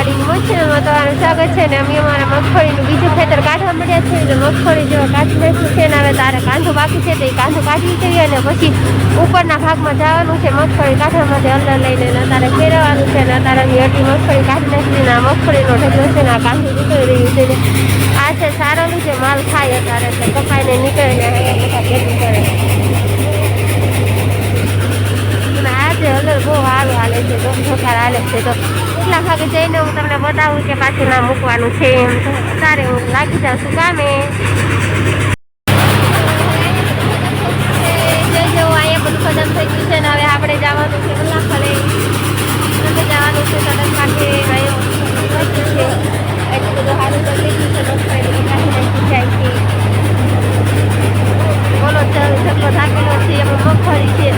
ખેતીવાડીની મોજ ચેનલમાં તમારું સ્વાગત છે. ને અમે અમારા મગફળીનું બીજું ખેતર કાઢવા મળ્યા છે. એટલે મગફળી જો કાઢી નાખ્યું છે ને હવે તારે કાંધો બાકી છે તો એ કાંધો કાઢી જઈએ અને પછી ઉપરના ભાગમાં જવાનું છે. મગફળી કાઢવા માટે અંદર લઈને તારે ફેરવવાનું છે ને તારાની અડધી મગફળી કાઢી નાખી ને આ મગફળીનો ઢગલો છે ને આ કાંધું નીકળી રહ્યું છે. આ છે સારાનું છે માલ ખાય અત્યારે એટલે કપાઈને નીકળે ને બધા ભેગું કરે. આજે હલર બહુ સારું હાલે છે તો જોકાર હાલે છે તો એટલા ભાગે જઈને હું તમને બતાવું કે પાછું ના મૂકવાનું છે એમ તો તારે હું લાગી જાઉં છું કામે. જેવું અહીંયા બધું ખતમ થઈ ગયું છે ને હવે આપણે જવાનું છે કલાક ભલે તમે જવાનું છે સડક પાસે રહ્યો છે એટલું બધું સારું કરી લીધું છે મગફળી કાઢી નાખી જાય છે. બોલો ધક્કો થાકેલો છે એમાં મગફળી છે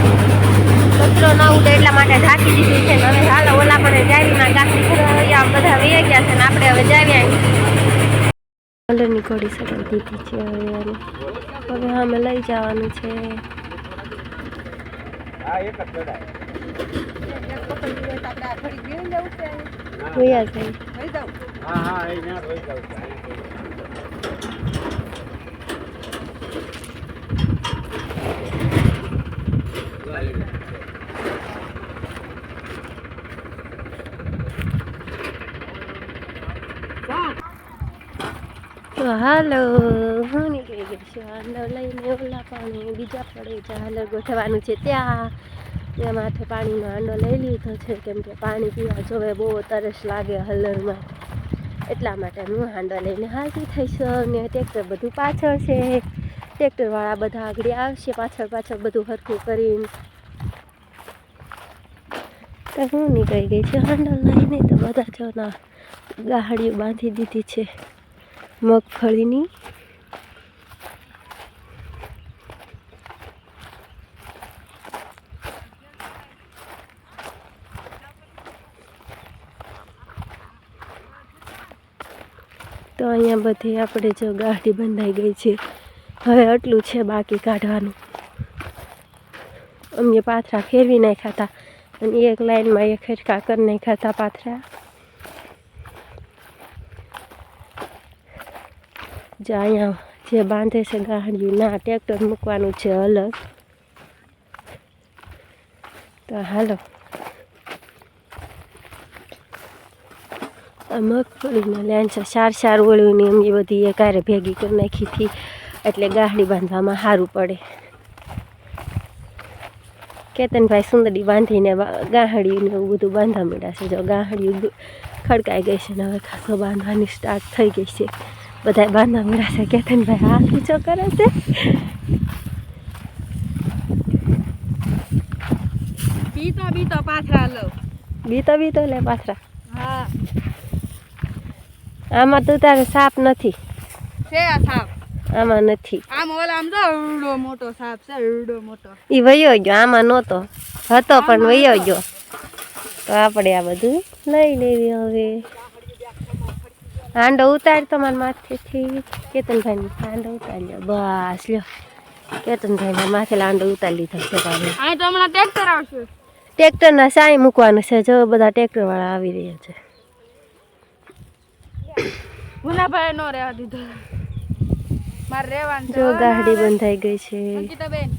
કચરો ના ઉડે એટલા માટે ઢાંકી દીધું છે. હવે હાલો ઓલા પણ જાવીના ગાંઠી કરવા બધા વહી ગયા છે ને આપણે હવે જાવ્યા કલરની ઘોડી સગાઈ દીધી છે. હવે અમે લઈ જવાનું છે. તો હાલો હું નીકળી ગઈ છું હાલો લઈને ઓલા પાણી બીજા પડે છે હાલર ગોઠવવાનું છે ત્યાં માથે પાણીનો હાંડો લઈ લીધો છે કેમ કે પાણી પીવા જોવે બહુ તરસ લાગે હલરમાં એટલા માટે હું હાંડો લઈને હાલતી થઈશું. અને ટ્રેક્ટર બધું પાછળ છે ટ્રેક્ટરવાળા બધા આગળ આવશે પાછળ બધું સરખું કરીને તો હું નીકળી ગઈ છું હાંડો લઈને. તો બધા જો ના ગાહડીઓ બાંધી દીધી છે મગફળીની. તો અહીંયા બધી આપણે જો ગાડી બંધાઈ ગઈ છે. હવે આટલું છે બાકી કાઢવાનું. અમે પાથરા ફેરવી નાખ્યા હતા અને એક લાઈનમાં એક ખડકા કરી નાખ્યા હતા પાથરા. જે અહીંયા જે બાંધે છે ગાડીયું ના ટ્રેક્ટર મૂકવાનું છે અલગ. તો હાલો આ મગફળીના લેન છે સાર ઓળવીની એમ એ બધી એ કારે ભેગી કરી નાખી હતી એટલે ગાડી બાંધવામાં સારું પડે. કેતનભાઈ સુંદરી બાંધીને ગાહડીને એવું બધું બાંધવા માંડ્યા છે. જો ગાહડીયું ખડકાઈ ગઈ છે ને હવે ખાસો બાંધવાની સ્ટાર્ટ થઈ ગઈ છે. બધા બાંધવા માંડ્યા છે. કેતનભાઈ હાથ ઊંચો કરે છે. બીતો પાથરા લો બીતો લે પાથરા. હા આમાં તો તારે સાપ નથી છે આ સાપ આમાં નથી. આમ ઓલા આમ તો એવડો મોટો સાપ છે એવડો મોટો. એ વયો ગયો આમાં નહોતો હતો પણ વયો ગયો. તો આપણે આ બધું લઈ લેવી. હવે હાંડો ઉતાર તમારા માથેથી કેતનભાઈ હાંડો ઉતારી લ્યો બસ લ્યો. કેતનભાઈ માથે હાંડો ઉતારી લીધો છે. અહીં તો હમણાં ટ્રેક્ટર આવશે. ટ્રેક્ટરના સાય મૂકવાનું છે. જો બધા ટ્રેક્ટરવાળા આવી રહ્યા છે. ગુનાભાઈ નો રહેવા દીધો મારે રહેવાનું છે. જો ગાડી બંધાઈ ગઈ છે. અંકિતાબેન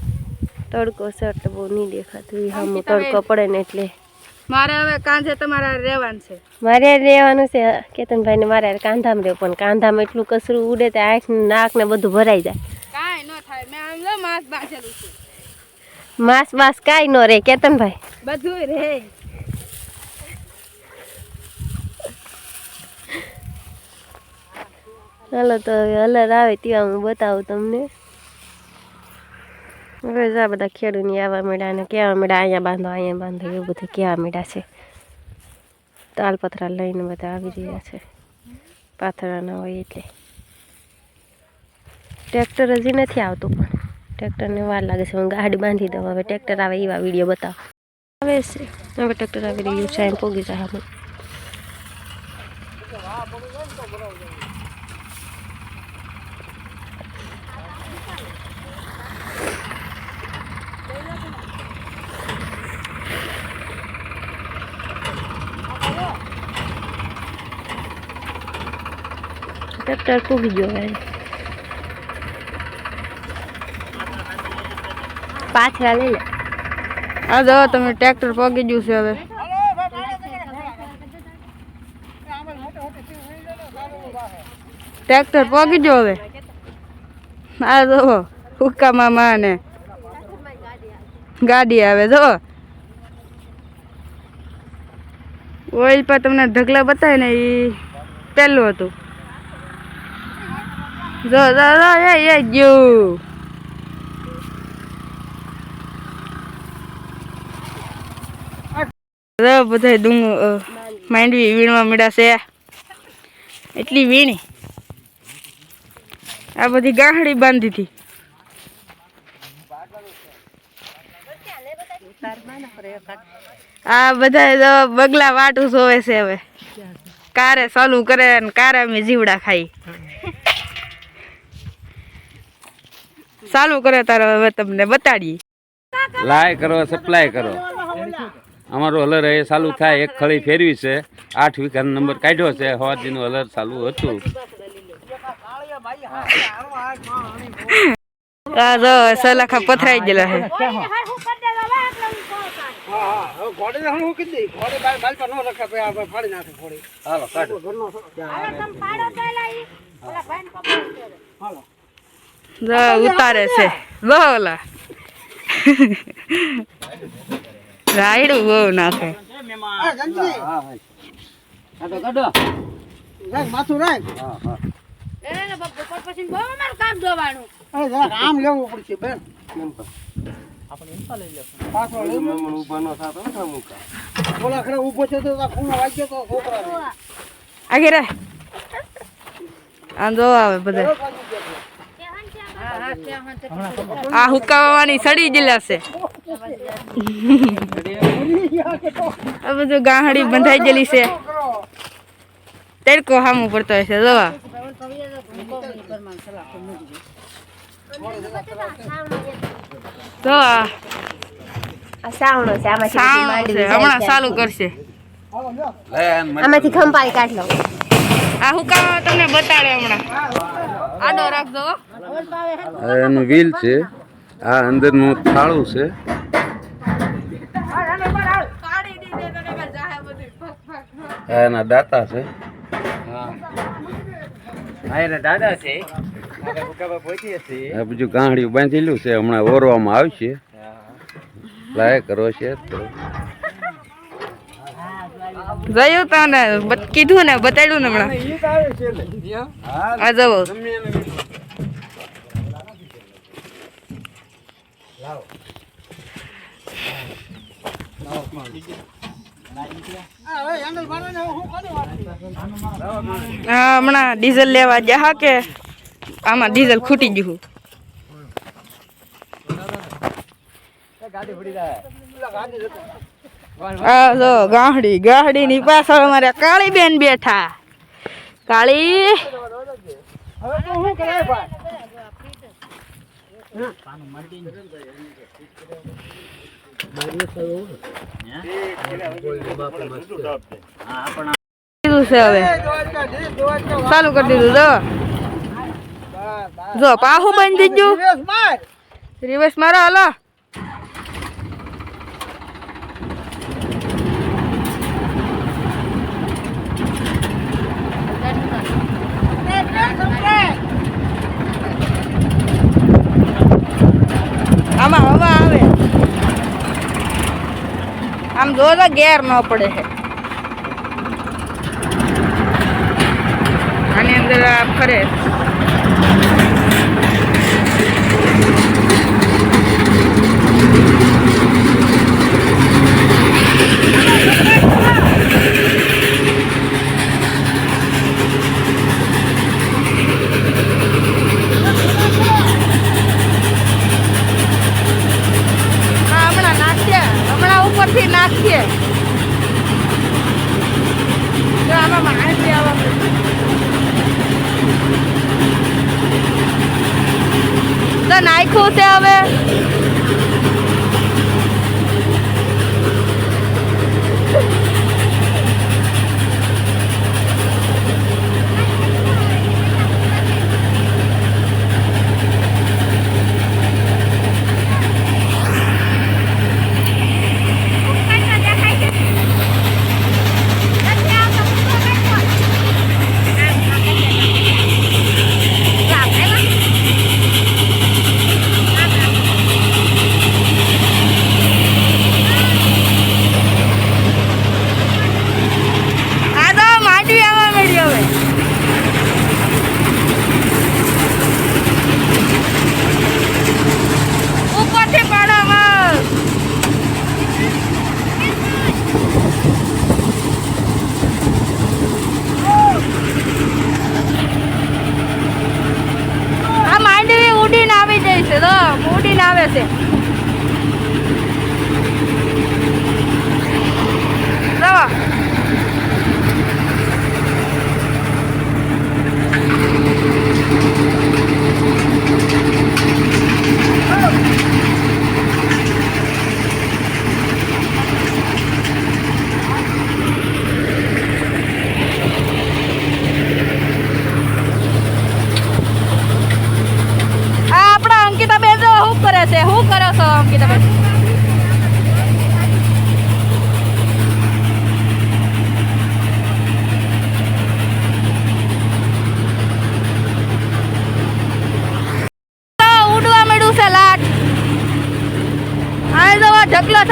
તડકો શર્ટ બહુ નહીં દેખાતું હમ તડકો પડે ને એટલે મારે હવે કાંધે તમારા રહેવાનું છે. મારે રહેવાનું છે કેતનભાઈ ને મારે કાંધામાં રહેવું પણ કાંધામાં એટલું કચરું ઉડે તો આંખ નાક ને બધું ભરાઈ જાય. કાંઈ ન થાય મેં આમ લો માસ બાંધેલું છે. માસ કાંઈ ન રહે કેતનભાઈ બધું રહે. ચાલો તો હવે હલર આવે ત્યાં હું બતાવું તમને. હવે આ બધા ખેડૂની આવવા મળ્યા અને કહેવા મળ્યા અહીંયા બાંધો એવું બધું કહેવા મળ્યા છે. તાલપત્રા લઈને બધા આવી રહ્યા છે. પાથરા ના હોય એટલે ટ્રેક્ટર હજી નથી આવતું પણ ટ્રેક્ટરને વાર લાગે છે. હું ગાડી બાંધી દઉં. હવે ટ્રેક્ટર આવે એવા વિડીયો બતાવો. આવે છે હવે ટ્રેક્ટર આવી રહ્યું છે. એમ પોગી જાય અમે. ટ્રેક્ટર પૂગી ગયો હવે પાછળ લઈ લે આ જો તમે ટ્રેક્ટર પગી ગયું છે હવે ટ્રેક્ટર પગી ગયો હવે આ જો હુક્કા મામા ને ગાડી આવે જો ઓઇલ પર તમને ઢગલા બતાવે ને એ પહેલું હતું જો જો જો એ ગયું બધા માંડવી વીણવા મળ્યા છે એટલી વીણી આ બધી ગાંહડી બાંધી હતી આ બધા બગલા વાટું જોવે છે હવે કારે ચાલુ કરે ને કારે અમે જીવડા ખાઈ ચાલુ કરે તારે હવે તમને બતાડીએ લાય કરો સપ્લાય કરો અમારું હલર એ ચાલુ થાય એક ખળી ફેરવી છે 8 વીઘાનો નંબર કાઢ્યો છે હવાજીનું હલર ચાલુ હતું આ જો સલાખા પથરાઈ ગયેલા છે ઉતારે છે બોલા રાયડું બહુ નાખે આમ લેવું પડશે બેન ઉભો છે તો ખૂણો વાગ્યો તો છોકરા આગે રે આંધો આવે બધા આ હુકાવાની સડી ગયેલા છે આ બધું ગાંહડી બંધાઈ ગયેલી છે તડકો સામું પડતો હશે જોવા તો સાવણો છે હમણાં ચાલુ કરશે આમાંથી ખંપાઈ કાઢ લો આ હુકાવા તમને બતાડે હમણાં આડો રાખજો એનું વ્હીલ છે આ અંદરનું થાળું છે આ એના દાતા છે આ બીજું ગાંહડિયું બાંધેલું છે હમણાં ઓરવામાં આવશે લાય કરો છે જોયું તને કીધું ને બતાડ્યું ને હમણાં આ જવો હા હમણાં ડીઝલ લેવા જા કે આમાં ડીઝલ ખૂટી ગયું આ જો ગાહડી ની પાછળ અમારે કાળી બેન બેઠા કાળી હવે ચાલુ કરી દીધું જો પાહુ બંધ દીધું રિવર્સ મારો હાલો આમાં હવા આવે આમ જો તો ગેર ન પડે છે આની અંદર ફરે ઉપરથી નાખીએ તો આમાં માહિતી આવે તો નાખ્યું છે હવે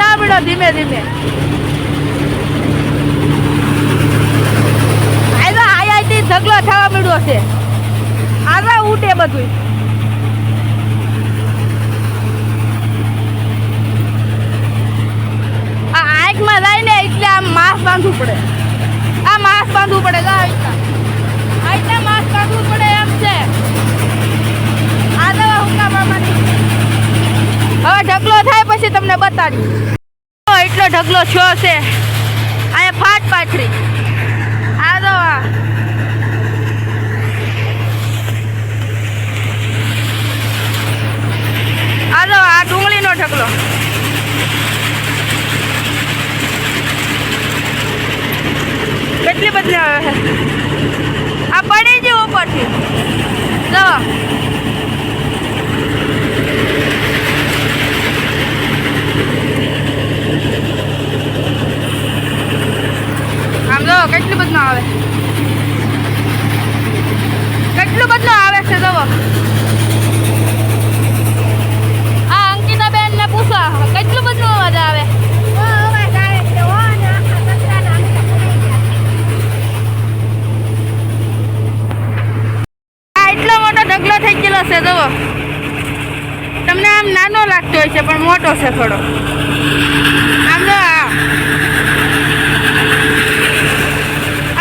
થવા મળ્યો ધીમે ધીમે. આયાથી ઢગલો થવા મળ્યો છે. આગળ ઉઠે બધું. આ આંખમાં જાય ને એટલે આમ માસ્ક બાંધવું પડે. આ માસ્ક બાંધવું પડે. આટલા માસ્ક બાંધવું પડે એમ છે. આ દવા હુકામામાંથી હવે ઢગલો થાય પછી તમને બતાડ્યું. એટલો ઢગલો છો છે અહીંયા ફાટ પાથરી. આ દવા આ ડુંગળીનો ઢગલો. કેટલી બધી આવે છે. આ પડી જ ઉપરથી દવા. આમ જો કેટલું બધું આવે. કેટલું બધું આવે છે દવા. આ અંકિતાબેન ને પૂછો કેટલું બધું અવાજ આવે. એટલો મોટો ઢગલો થઈ ગયેલો છે જુઓ. તમને આમ નાનો લાગતો હોય છે પણ મોટો છે થોડો. આમ જો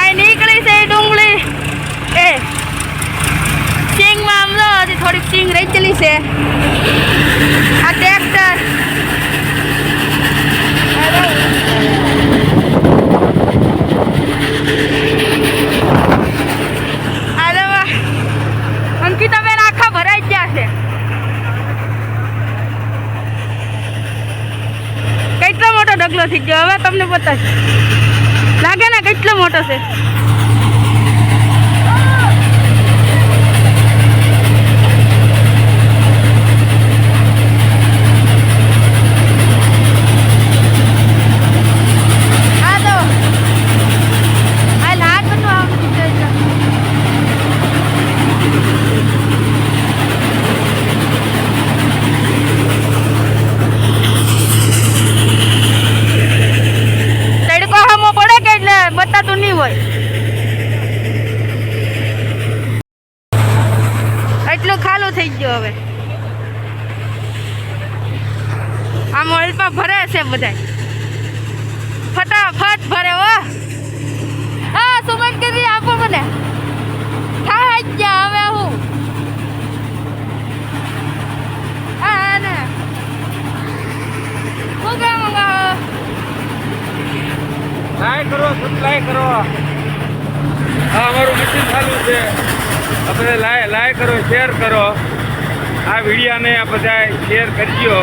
આ નીકળી છે ડુંગળી. એ સિંગમાં આમ જો હજી થોડીક સિંગ રેચેલી છે. આ ટ્રેક્ટર અંકિતાબેન આખા ભરાઈ ગયા છે. કેટલો મોટો ઢગલો થઈ ગયો. હવે તમને બતાવ લાગે ને કેટલો મોટો છે. બતાતું નહીં હોય. એટલું ખાલું થઈ ગયું. હવે આ મોલમાં ભરે છે બધા. ફટાફટ ભરે. હો હા સુમન કરી આપો મને. હા ગયા હવે હું હા ને હું કેમ મંગાવો. લાય કરો, સપ્લાય કરો. હા અમારું મશીન ચાલુ છે. આપણે લાય કરો, શેર કરો. આ વિડીયાને આ બધા શેર કરજો.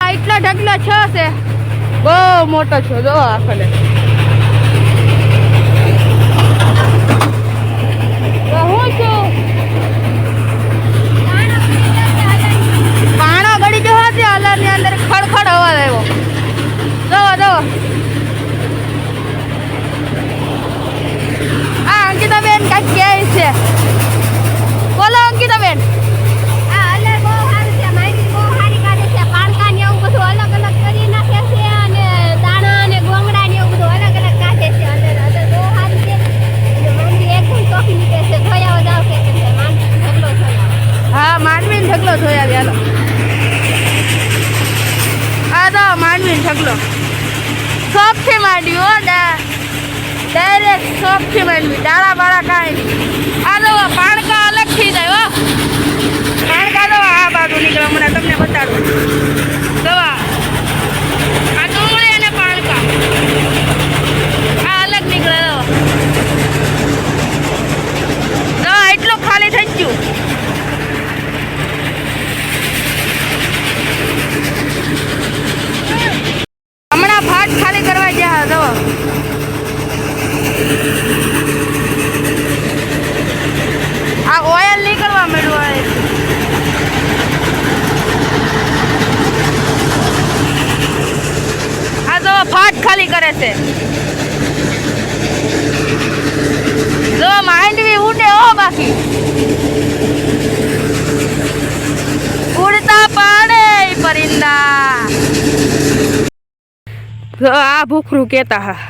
એટલો ઢગલો છો છે. બહુ મોટો છો જો આખલે. પાણો ગળી જો હતી અલરની અંદર ખડખડ અવાજ આવ્યો. જવો જવો. આ અંકિતાબેન કાંઈક કહે છે. બોલો અંકિતાબેન. આ અલર બહુ સારું છે. માહિતી બહુ સારી કાઢે છે. પાણકા ને એવું બધું અલગ અલગ કરી નાખે છે અને દાણા અને ગોંગડા ને એવું બધું અલગ અલગ કાઢે છે. અલર બહુ સારી છે. માંડવી એકદમ ચોખ્ખી નીકળે છે. ધોયા જાવ કે માંડવી ઢગલો થયો. હા માંડવીને ઢગલો થયા ચાલો. આ તો માંડવીને ઢગલો શોખથી માંડવી. હો ડાયરેક્ટ શોખથી માંડવી. ડાળા બાળા કાંઈ નહીં. આ તો પાણકા અલગ થઈ જાય. હો પાણકા તો આ બાજુ નીકળે. હમણાં તમને બતાડું. દવા આ ડુંગળી અને પાણકા આ અલગ નીકળે. દવા એટલું ખાલી થઈ ગયું. હમણાં ફાટ ખાલી કરવા ગયા હતો. આ ઓઇલ નીકળવા માંડ્યું. આ તો ફાટ ખાલી કરે છે. જો માંડવી ઉડે હો બાકી ઉડતા પાડે પરિંદા. જો આ ભૂખરું કેતા હા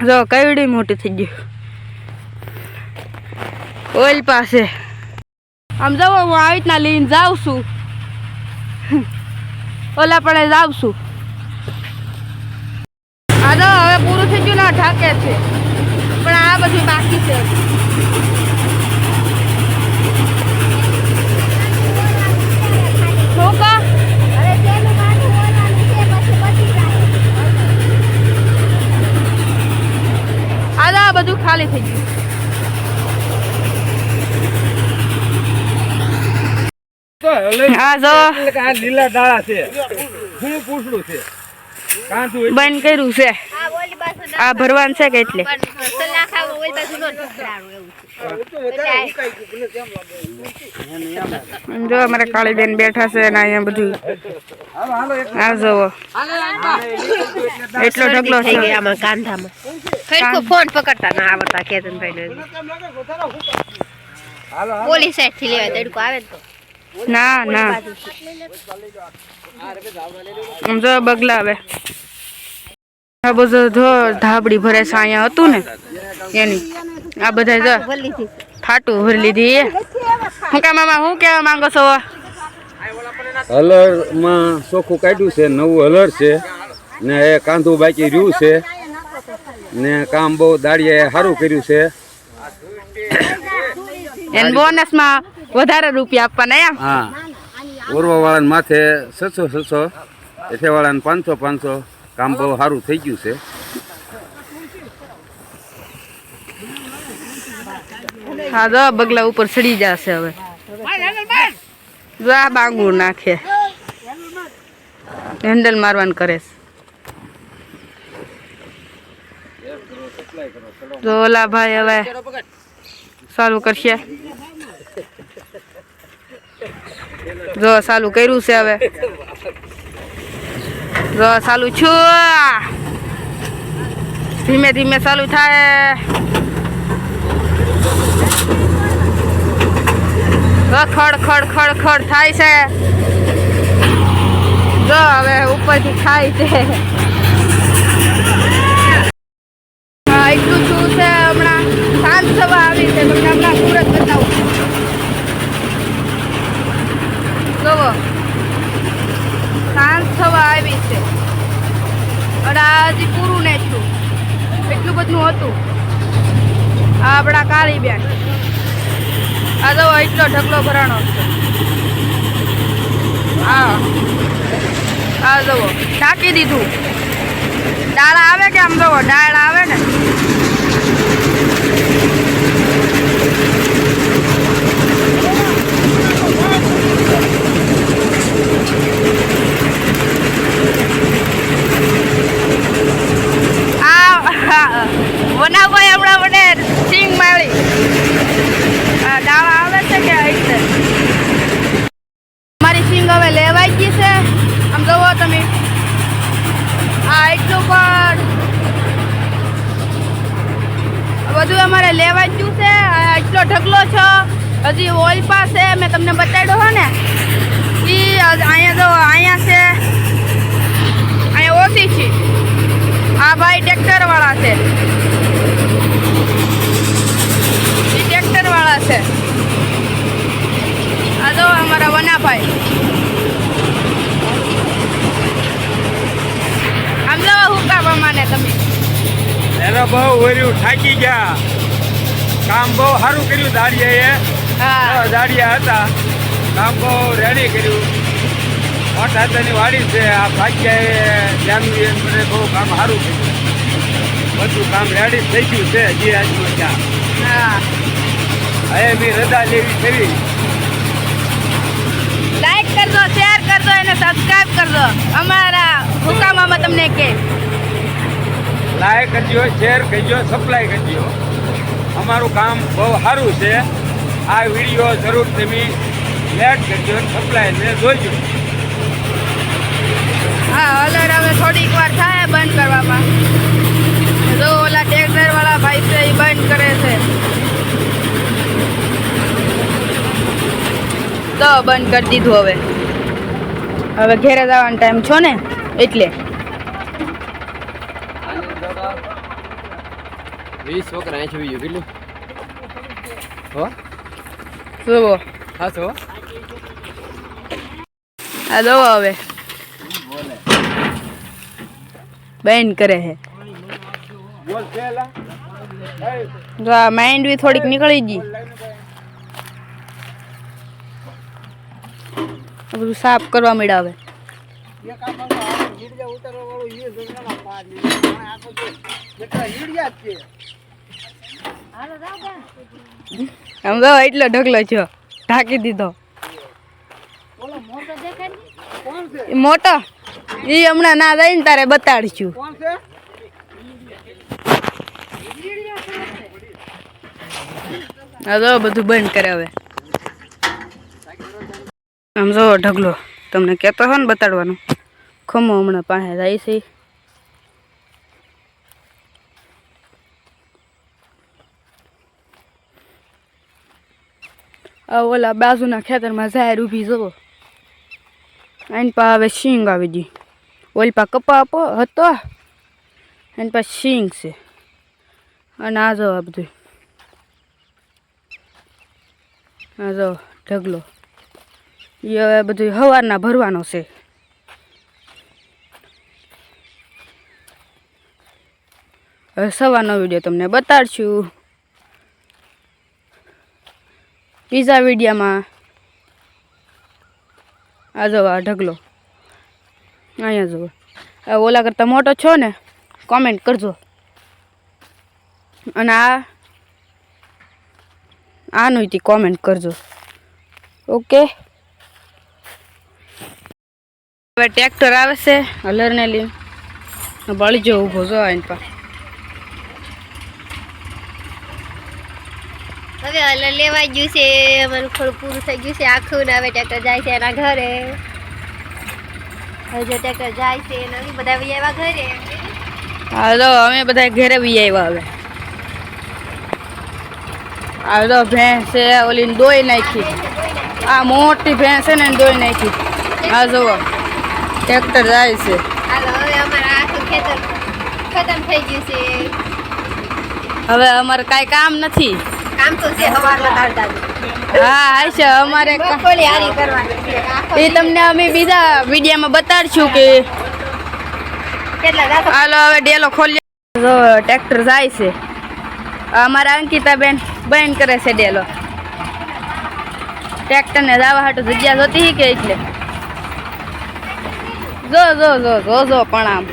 જો કઈડી મોટી થઈ ગયું ઓલ પાસે. આમ જવો હું આવી રીતના લઈને જાઉં છું ઓલા પણ જાઉં છું. આ તો હવે પૂરું થઈ ગયું ના ઠાકે છે પણ આ બધું બાકી છે. શું કહો? આ બધું ખાલી થઈ ગયું. હા જો આ લીલા દાણા છે શું પૂછડું છે કાંધું બંધ કર્યું છે આ ભરવાનું છે કે એટલે જો અમારે કાળી બેન બેઠા છે ને અહીંયા બધું આ જોવો એટલો ઢગલો છે આમાં કાંધામાં ફોન પકડતા ના આવડતા કેતનભાઈ પોલીસ સાઈડ થી લેવા તડકો આવે તો ના ના આમ જો બગલા આવે આ બધું જો ધાબડી ભરે છે અહીંયા હતું ને એની આ બધા જો ફાટું ભરી લીધી. હું કા મામા હું કેવા માંગો છો? હલરમાં ચોખ્ખું કાઢ્યું છે નવું હલર છે ને એ કાંધું બાકી રહ્યું છે ને કામ બહુ દાડિયાએ સારું કર્યું છે. એને બોનસમાં વધારે રૂપિયા આપવાના એમ. હા ઓરવાવાળાને માથે 600 એઠેવાળાને 500 કામ બહુ સારું થઈ ગયું છે. હા જો બગલા ઉપર ચડી જશે હવે. જો આ બાંગુર નાખે હેન્ડલ મારવાનું કરે છે. જો ઓલા ભાઈ હવે ચાલુ કરશે. જો ચાલુ કર્યું છે હવે. જો ચાલુ છું ધીમે ધીમે ચાલુ થાય. ખડ ખડ ખડ ખડ થાય છે. જો હવે ઉપરથી થાય છે. એટલું શું છે હમણાં સાંજ સવા આવી છે તમને હમણાં સુરત બતાવું. જોવો સાંજ સવા આવી છે અને આ હજી પૂરું નહીં થયું એટલું બધું હતું. આ આપણા કાળી બેન આ જો એટલો ઢગલો ભરાણો છે. આ જુઓ ઢાંકી દીધું. ડાળા આવે કે આમ જુઓ ડાળા આવે ને વનાભાઈ હમણાં મને સિંગ મારી ડાળા આવે છે કે મારી સિંગ હવે લેવાઈ ગઈ છે. આમ જોવો તમે આ એટલું પણ બધું અમારે લેવાઈ ગયું છે. એટલો ઢગલો છો હજી ઓઇલ પાસે મેં તમને બતાડ્યો હો ને એ અહીંયા જો અહીંયા છે અહીંયા ઓછી છે. આ ભાઈ ટ્રેક્ટર વાળા છે છે. આ જો અમારા વનાભાઈ આમ જો હુકા પ્રમાણે તમે એને બહુ વર્યું થાકી ગયા. કામ બહુ સારું કર્યું દાડિયાએ. હા દાડિયા હતા કામ બહુ રેડી કર્યું. હાથની વાડી છે આ ભાગ્યાએ જાનવી મને બહુ કામ સારું કર્યું. બધું કામ રેડી થઈ ગયું છે જે આજમાં ત્યાં. હા હવે બી રજા લેવી કરી. લાઈક કરજો શેર કરજો અને સબસ્ક્રાઇબ કરજો. અમારા હુકામામાં તમને કે લાઈક કરજો શેર કરજો સપ્લાય કરજો. અમારું કામ બહુ સારું છે. આ વિડીયો જરૂર તમે લેટ કરજો સપ્લાય ને જોઈજો. હા હલર હવે થોડીક વાર થાય બંધ કરવામાં. જો ઓલા ટ્રેક્ટર વાળા ભાઈ છે એ બંધ કરે છે. તો બંધ કરી દીધું. હવે ઘેરે જવાનો ટાઈમ છો ને એટલે 20 છોકરા અહીં જોયું કેટલું હો જુઓ હા તો આ જો હવે બંધ કરે છે. બોલ પેલા જો આ માઇન્ડ બી થોડીક નીકળી ગઈ. આ બધું સાફ કરવા મળ્યા હવે. એક આ બાજુ આ હીડિયા ઉતારવા વાળું એ જંગલમાં પાર લીધું. આ તો જો કેટલા હીડિયા જ છે. આમ જો એટલો ઢગલો છો ઢાંકી દીધો. ઓલો મોટો દેખાય ને? કોણ છે? એ મોટો એ હમણાં ના જાય ને તારે બતાડશું. કોણ છે? આ જો બધું બંધ કરે હવે. આમ જો ઢગલો તમને કહેતો હોય ને બતાડવાનું. ખમો હમણાં પાસે જાય છે. આ ઓલા બાજુના ખેતરમાં ઝાડ ઊભી જવો. એની પા હવે શીંગ આવી ગઈ. ઓલી પા કપા હતો એની પાસે શીંગ છે. અને આ જો આ બધું આ જો ઢગલો એ હવે બધું સવારના ભરવાનો છે. હવે સવારનો વિડીયો તમને બતાડશું. બીજા વિડીયોમાં આ જો આ ઢગલો અહીંયા જુઓ. ઓલા કરતાં મોટો છો ને કોમેન્ટ કરજો. અને આનું થી કોમેન્ટ કરજો. ઓકે હવે ટ્રેક્ટર આવે છે હલરને લઈને. બળી જો ઊભો જો એની પાસે. હવે હલર લેવાઈ ગયું છે. અમારું થોડું પૂરું થઈ ગયું છે આખું ને હવે ટ્રેક્ટર જાય છે એના ઘરે. હવે જો ટ્રેક્ટર જાય છે ને અમે બધા બી આવ્યા ઘરે. હા તો અમે બધા ઘરે બી આવ્યા. હવે આ તો ભેંસ છે ઓલીને દોઈ નાખી. આ મોટી ભેંસ છે ને દોઈ નાખી. આ જુઓ ટ્રેક્ટર જાય છે. હાલો હવે અમારા આખું ખેતર ખતમ થઈ ગયું છે. હવે અમારે કાંઈ કામ નથી. કામ તો છે સવારમાં કાઢતા જ. હા હાય છે અમારે મગફળી હારી કરવાની છે. એ તમને અમે બીજા વિડીયોમાં બતાડશું કે કેટલા રાખો. હાલો હવે ડેલો ખોલી. જો ટ્રેક્ટર જાય છે. અમારા અંકિતાબેન બંધ કરે છે ડેલો. ટ્રેક્ટરને જવા હાટું જગ્યા જોતી કે એટલે જો જો જો જો જો પણ આમ